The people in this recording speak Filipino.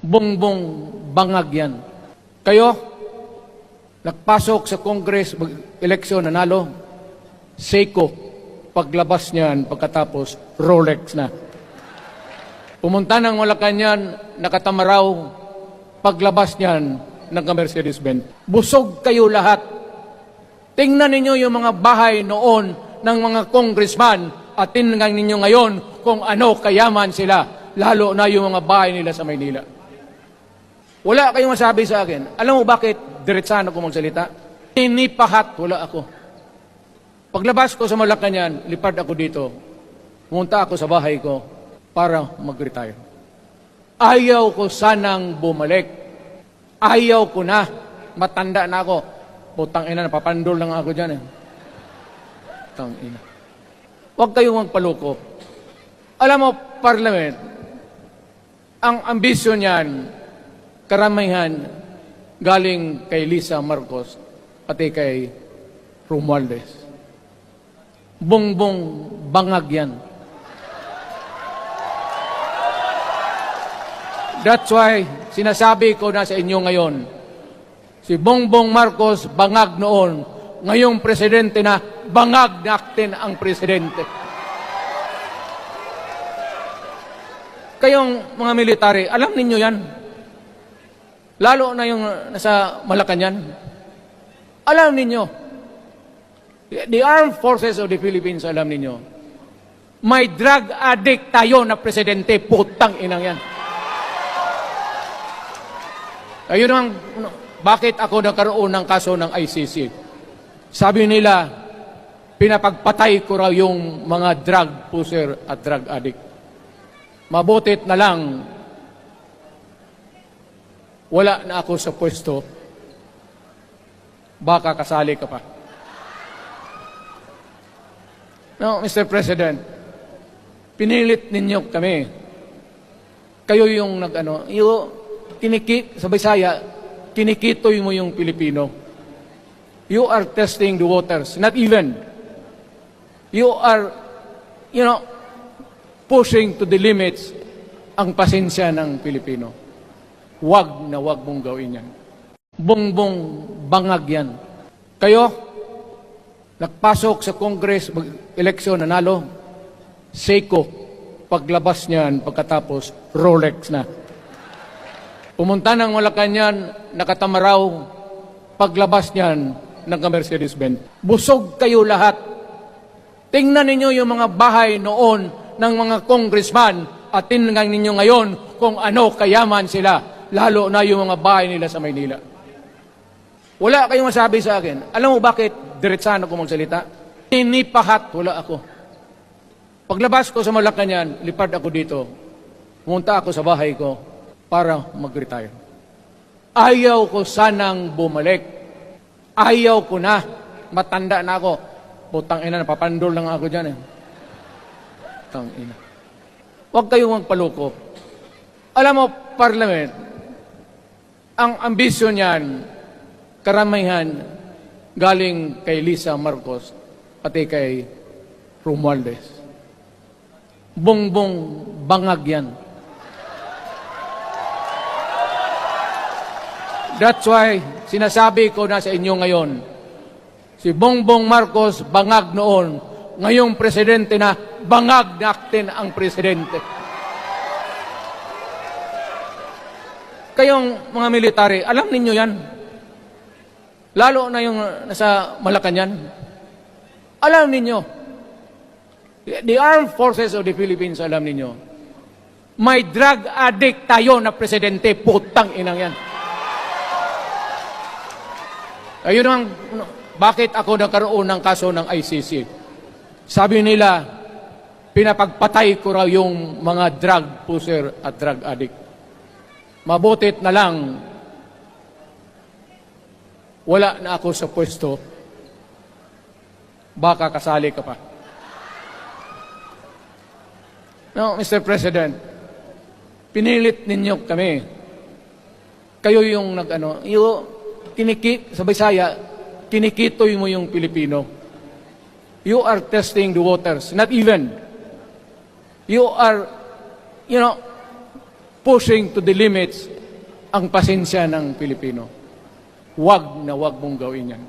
Bongbong bangag yan. Kayo, nagpasok sa Congress, eleksyon, nanalo, Seiko, paglabas niyan, pagkatapos, Rolex na. Pumunta ng Malacanang, nakatamaraw, paglabas niyan, nagka-Mercedes-Benz. Busog kayo lahat. Tingnan ninyo yung mga bahay noon ng mga congressman at tingnan ninyo ngayon kung ano kayaman sila, lalo na yung mga bahay nila sa Maynila. Wala kayong masabi sa akin. Alam mo bakit diretsahan ako magsalita? Inipahat, wala ako. Paglabas ko sa Malacanang, lipad ako dito. Pumunta ako sa bahay ko para mag-retire. Ayaw ko sanang bumalik. Ayaw ko na. Matanda na ako. Putang ina, napapandol lang ako dyan. Putang ina. Huwag kayong magpaloko. Alam mo, Parliament, ang ambisyon niyan, karamihan galing kay Lisa Marcos pati kay Romualdez. Bongbong bangag yan. That's why sinasabi ko na sa inyo ngayon, si Bongbong Marcos bangag noon, ngayong presidente na bangag natin ang presidente. Kayong mga military, alam ninyo yan. Lalo na yung nasa Malacanang. Alam ninyo, the armed forces of the Philippines, alam ninyo, may drug addict tayo na presidente, putang inang yan. Ayun ang, bakit ako nagkaroon ng kaso ng ICC? Sabi nila, pinapagpatay ko raw yung mga drug pusher at drug addict. Mabutit na lang, wala na ako sa pwesto, baka kasali ka pa. No, Mr. President, pinilit ninyo kami. Kayo yung sa Bisaya, kinikitoy mo yung Pilipino. You are testing the waters. Not even. You are, pushing to the limits ang pasensya ng Pilipino. Wag na wag mong gawin yan. Bongbong bangag yan. Kayo, nagpasok sa Congress, eleksyon, nanalo, Seiko, paglabas niyan, pagkatapos, Rolex na. Pumunta ng Malacanang, nakatamaraw, paglabas niyan, nagka-Mercedes-Benz. Busog kayo lahat. Tingnan ninyo yung mga bahay noon ng mga congressman at tingnan ninyo ngayon kung ano kayaman sila, lalo na yung mga bahay nila sa Maynila. Wala kayong masabi sa akin. Alam mo bakit diretsahan ako magsalita? Inipahat, wala ako. Paglabas ko sa Malacanang, lipad ako dito. Pumunta ako sa bahay ko para mag-retire. Ayaw ko sanang bumalik. Ayaw ko na. Matanda na ako. Putang ina, napapandol lang ako dyan. Putang ina. Huwag kayong magpaloko. Alam mo, Parliament, ang ambisyon niyan, karamihan galing kay Lisa Marcos pati kay Romualdez. Bongbong bangag yan. That's why sinasabi ko na sa inyo ngayon, si Bongbong Marcos bangag noon, ngayong presidente na bangag natin ang presidente. Kayong mga military, alam ninyo yan. Lalo na yung nasa Malacanang. Alam ninyo, the armed forces of the Philippines, alam ninyo, may drug addict tayo na presidente, putang inang yan. Ayun ang, bakit ako nagkaroon ng kaso ng ICC? Sabi nila, pinapagpatay ko raw yung mga drug pusher at drug addict. Mabutit na lang, wala na ako sa pwesto, baka kasali ka pa. No, Mr. President, pinilit ninyo kami. Kayo yung sa Bisaya, kinikitoy mo yung Pilipino. You are testing the waters. Not even. You are, pushing to the limits ang pasensya ng Pilipino. Wag na wag mong gawin yan.